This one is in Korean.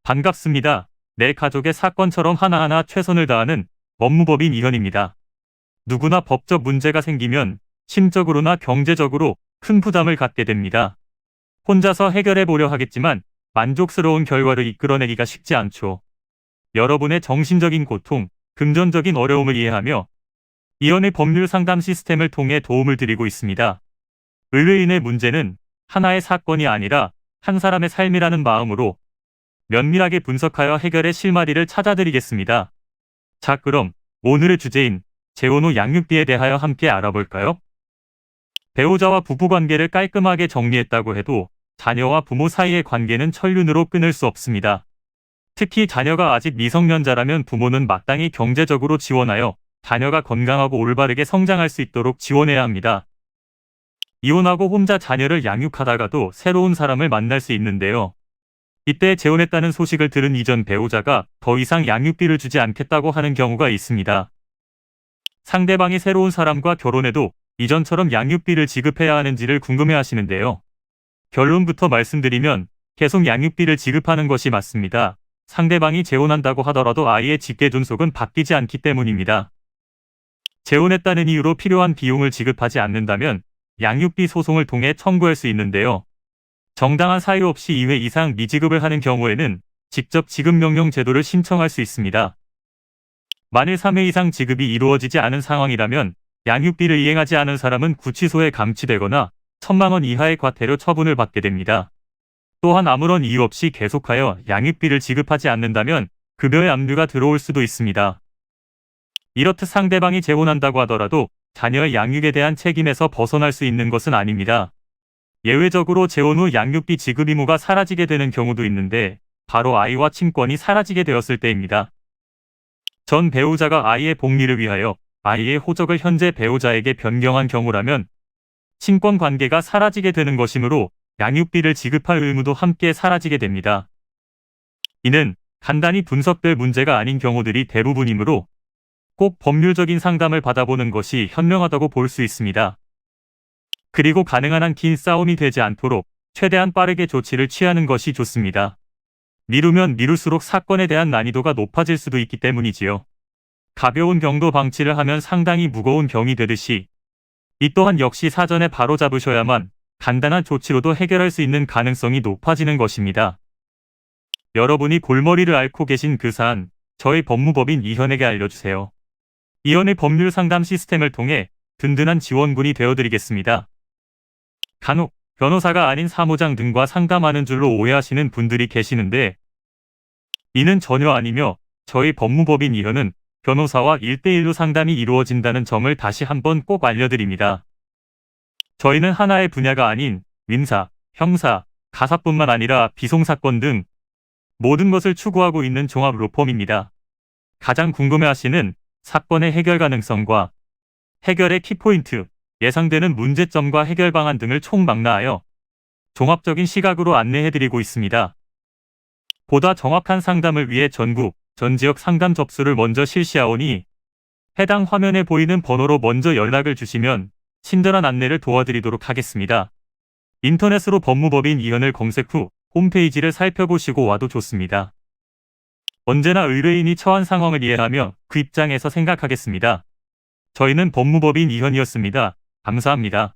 반갑습니다. 내 가족의 사건처럼 하나하나 최선을 다하는 법무법인 이현입니다. 누구나 법적 문제가 생기면 심적으로나 경제적으로 큰 부담을 갖게 됩니다. 혼자서 해결해 보려 하겠지만 만족스러운 결과를 이끌어내기가 쉽지 않죠. 여러분의 정신적인 고통, 금전적인 어려움을 이해하며 이현의 법률 상담 시스템을 통해 도움을 드리고 있습니다. 의뢰인의 문제는 하나의 사건이 아니라 한 사람의 삶이라는 마음으로 면밀하게 분석하여 해결의 실마리를 찾아드리겠습니다. 자, 그럼 오늘의 주제인 재혼 후 양육비에 대하여 함께 알아볼까요? 배우자와 부부관계를 깔끔하게 정리했다고 해도 자녀와 부모 사이의 관계는 천륜으로 끊을 수 없습니다. 특히 자녀가 아직 미성년자라면 부모는 마땅히 경제적으로 지원하여 자녀가 건강하고 올바르게 성장할 수 있도록 지원해야 합니다. 이혼하고 혼자 자녀를 양육하다가도 새로운 사람을 만날 수 있는데요. 이때 재혼했다는 소식을 들은 이전 배우자가 더 이상 양육비를 주지 않겠다고 하는 경우가 있습니다. 상대방이 새로운 사람과 결혼해도 이전처럼 양육비를 지급해야 하는지를 궁금해하시는데요. 결론부터 말씀드리면 계속 양육비를 지급하는 것이 맞습니다. 상대방이 재혼한다고 하더라도 아이의 직계 존속은 바뀌지 않기 때문입니다. 재혼했다는 이유로 필요한 비용을 지급하지 않는다면 양육비 소송을 통해 청구할 수 있는데요. 정당한 사유 없이 2회 이상 미지급을 하는 경우에는 직접 지급명령 제도를 신청할 수 있습니다. 만일 3회 이상 지급이 이루어지지 않은 상황이라면 양육비를 이행하지 않은 사람은 구치소에 감치되거나 1,000만 원 이하의 과태료 처분을 받게 됩니다. 또한 아무런 이유 없이 계속하여 양육비를 지급하지 않는다면 급여의 압류가 들어올 수도 있습니다. 이렇듯 상대방이 재혼한다고 하더라도 자녀의 양육에 대한 책임에서 벗어날 수 있는 것은 아닙니다. 예외적으로 재혼 후 양육비 지급 의무가 사라지게 되는 경우도 있는데 바로 아이와 친권이 사라지게 되었을 때입니다. 전 배우자가 아이의 복리를 위하여 아이의 호적을 현재 배우자에게 변경한 경우라면 친권 관계가 사라지게 되는 것이므로 양육비를 지급할 의무도 함께 사라지게 됩니다. 이는 간단히 분석될 문제가 아닌 경우들이 대부분이므로 꼭 법률적인 상담을 받아보는 것이 현명하다고 볼 수 있습니다. 그리고 가능한 한 긴 싸움이 되지 않도록 최대한 빠르게 조치를 취하는 것이 좋습니다. 미루면 미룰수록 사건에 대한 난이도가 높아질 수도 있기 때문이지요. 가벼운 병도 방치를 하면 상당히 무거운 병이 되듯이 이 또한 역시 사전에 바로잡으셔야만 간단한 조치로도 해결할 수 있는 가능성이 높아지는 것입니다. 여러분이 골머리를 앓고 계신 그 사안, 저희 법무법인 이현에게 알려주세요. 이현의 법률 상담 시스템을 통해 든든한 지원군이 되어드리겠습니다. 간혹 변호사가 아닌 사무장 등과 상담하는 줄로 오해하시는 분들이 계시는데 이는 전혀 아니며 저희 법무법인 이현은 변호사와 1대1로 상담이 이루어진다는 점을 다시 한번 꼭 알려드립니다. 저희는 하나의 분야가 아닌 민사, 형사, 가사뿐만 아니라 비송사건 등 모든 것을 추구하고 있는 종합 로펌입니다. 가장 궁금해하시는 사건의 해결 가능성과 해결의 키포인트, 예상되는 문제점과 해결 방안 등을 총망라하여 종합적인 시각으로 안내해드리고 있습니다. 보다 정확한 상담을 위해 전국, 전 지역 상담 접수를 먼저 실시하오니 해당 화면에 보이는 번호로 먼저 연락을 주시면 친절한 안내를 도와드리도록 하겠습니다. 인터넷으로 법무법인 이현을 검색 후 홈페이지를 살펴보시고 와도 좋습니다. 언제나 의뢰인이 처한 상황을 이해하며 그 입장에서 생각하겠습니다. 저희는 법무법인 이현이었습니다. 감사합니다.